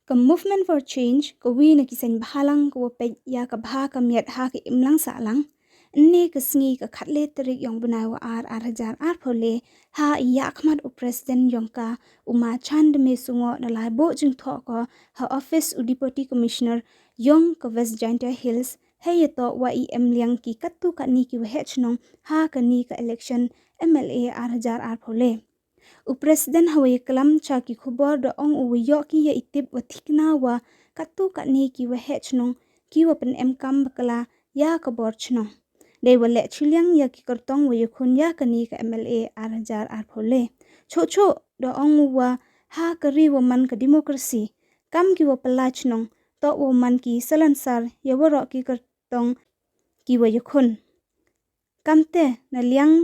Ka movement for change ka wi na kisen bahalang ka wapet ya ka bha ka miat ha ka imlang salang ne ka sngi ka khatle terik yong bunai wa ar hajar ar phole ha ya khmat u president yong ka uma chand me sungo na lai bo jing tho ko ha office u deputy commissioner yong ka West Jaintia Hills he to wa em liang ki katu ka ni ki wa hechnong ha ka ni ka election MLA ar hajar ar phole u president hawe kalam cha ki khubor do ong u yo ki ya itip wa thikna wa katu ka ni ki wa hechnong ki wa pen em kam bakala ya ka bor chnong de wa le chilyang ya ki kartong wa yakhun ya ka ni ka MLA ar hajar ar phole cho do ong wa ha ka ri wa man ka democracy kam ki wa pala chnong to wa man ki salansar ya wa ro ki kartong ki wa yakhun kamte na liang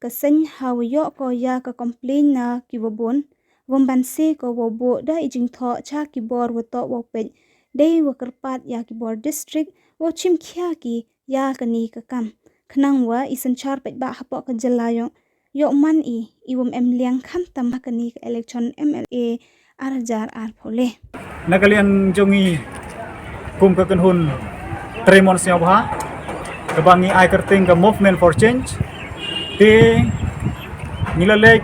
kasany hawiyo ko ya ka complain na kiwabon wamban se ko wobo da ijing tho cha kibor wato wopet dei wakarpat ya kibor district wo chim khya ki ya kani ka kam khnang wa isan char pet ba hapo ka jalayong yo man iwom em liang kham tam kani ka election MLA arjar ar phole nakalian jongi kum ka kanhun tremon siawha kabangi ai kerting ka movement for change te nilalek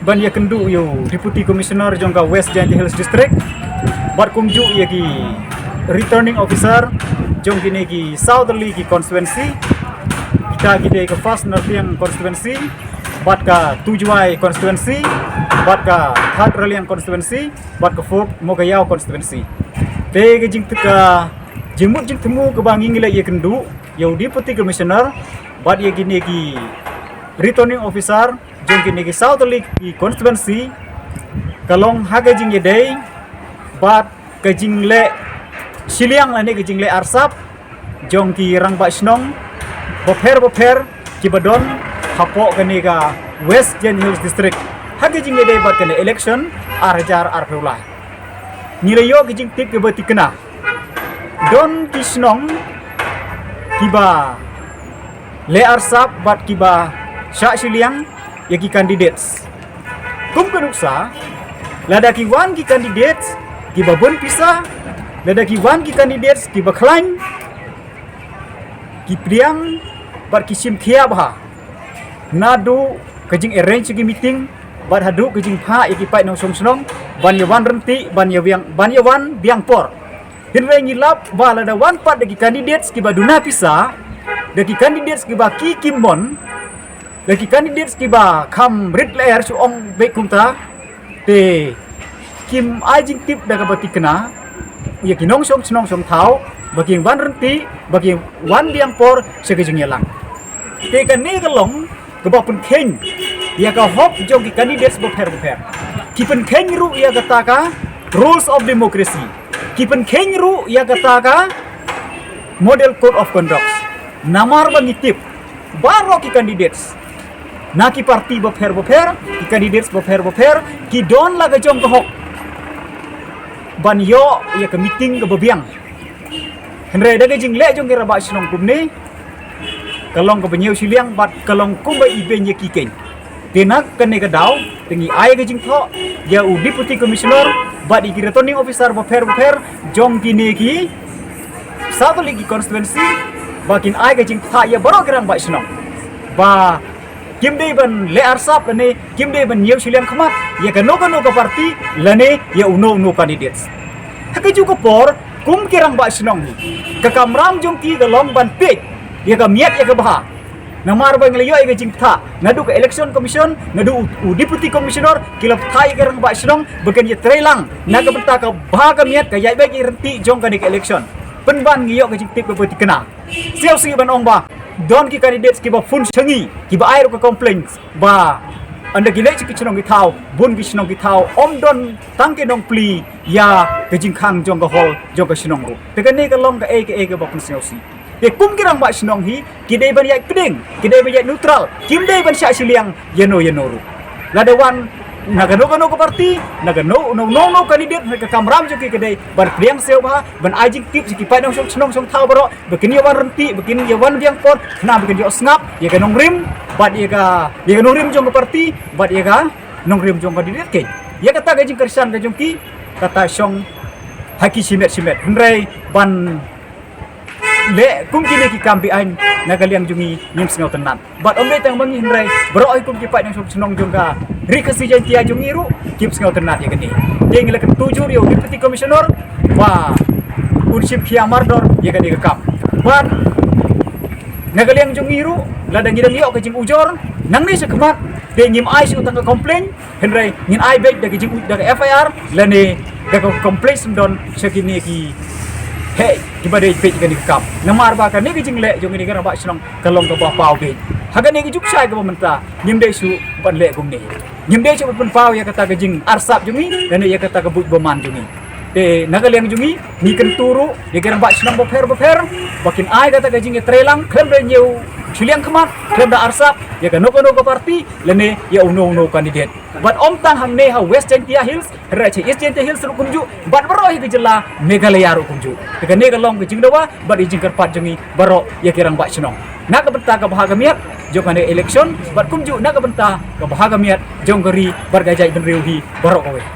ban ya kendu yo deputy commissioner jongka West Jaintia Hills district bat kumju ya ki returning officer jong kini ki southerly ki constituency kita gide ke first northern constituency bat ka tujuai constituency bat ka third relian constituency bat ka fourth mogayao constituency te ke jing ka jimut jing temu ke bangi ngila ya kendu yo deputy commissioner bat ye gini ki returning officer jong kini ki southerly ki constituency kalong haga jing ye day bat ka jing le siliang la ne ka jing le arsap jong ki rang ba snong boper ki badon hapo kani ka West Jaintia Hills district haga jing ye day bat kani election arjar arpeula nilayo ki jing tip ke bati kena don ki snong kiba le arsap bat kiba sya siliang yaki candidates kum keduksa lada ki wan ki candidates kiba bon pisa lada ki wan ki candidates kiba klaim ki priang bat kisim khia bha nadu kajing arrange ki meeting bat hadu kajing pha yaki pai nong song ban yawan renti ban yawan biang por hinre ngilap ba lada wan pat daki candidates kiba duna pisa daki candidates kiba ki kimmon daki candidates kiba kham rit layer su ong be kumta te kim ajing tip daga bati kena ya kinong song thau bagi wan renti bagi wan biang por segejeng yalang te kan ne galong keba pun kheng ya ka hop jong ki candidates boper kipen kheng ru ya kataka rules of democracy kipen kheng ru ya kataka model code of conduct namar bangitip baro ki candidates na ki parti boper ki candidates boper ki don laga jong kohok ban yo ya ke meeting ke bebiang henre daga jing le jong kira ba sinong kumne kalong ke benyeu siliang bat kalong kumba iben ye ki ken tenak kene ke daw tengi ai ke jing tho ya u deputy commissioner bat i returning officer boper jong kini ki satu lagi constituency bakin ai ke jing tha ya baro kerang ba sinong ba kim dei ban le arsap lane kim dei ban yeu siliang khamat ya ka no ka parti lane ya uno candidates hake ju ko por kum kerang ba sinong ka kamram jong ki galong ban pik ya ka miat ya ka bah namar bang leyo ya jing tha nadu ka election commission nadu u deputy commissioner kilap thai kerang ba sinong bagan ya trelang naga benta ka bah ka miat ka yai ba ki renti jong ka ni election penban ngiyo ka jing tip ka bati kena siau si ban ong ba don ki candidates ki ba fun changi ki ba air ko complaints ba anda gile ki chnong ki thau bun ki chnong ki thau om don tang ke nong pli ya ke jing khang jong ka hol jong ka chnong ru te ka ne ka long ka e ka ba fun siau si te kum ki rang ba chnong hi ki dei ban yai peding ki dei ban yai neutral kim dei ban sya siliang yeno ru lada wan naga no ka parti naga no candidate ka kamram jo ki kedai bar priang seu ba ban ajing tip ki pai nong song thau baro bekin yawan renti bekin yawan biang por na bekin yo snap ya ka nong rim bat ya ka nong rim jong ka parti bat ya ka nong rim jong ka candidate ke ya kata ka jing kersan ka jong ki kata syong haki simet henry ban le kum kini ki kambi ain nagaliang jungi nyim singau tenan bat omre tang mangi henry beroi kum ki pai nang senong jongga rikasi jantia jungi ru kim singau tenan ya gani ding le ketujuh yo deputy commissioner wa urship khiamardor ya gani ke kap bat nagaliang jungi ru ladang gidang yo ke jing ujor nang ni sekemat de nyim ai su tang komplain henry ngin ai bet de jing de FIR lane de komplain don sekini ki hey gimana pej kan dikap namar ba kan ni jing le jong ni kan ba senong kalong ke ba pau be haga ni juk sai ke pemerintah nyim de su ban le gum ni nyim de su pun pau ya kata ke jing arsap jungi dan ya kata ke but beman jungi de nagaliang jungi ni kan turu ya kan ba senong ba fer bakin ai kata ke jing trelang klem de nyeu Chiliang kemat, klem da arsap, ya kan noko parti, lene ya uno kandidat. But om tang hang ne ha West Gentia Hills, race East Gentia Hills ru kumju, but baro hi jela Meghalaya ru kumju. Tekan ne galong ke jingdawa, but ijing kerpat jungi baro ya kirang ba senong. Nak benta ke bahaga miat, jong ane election, but kumju nak benta ke bahaga miat, jong geri bergajai dan riuhi baro kowe.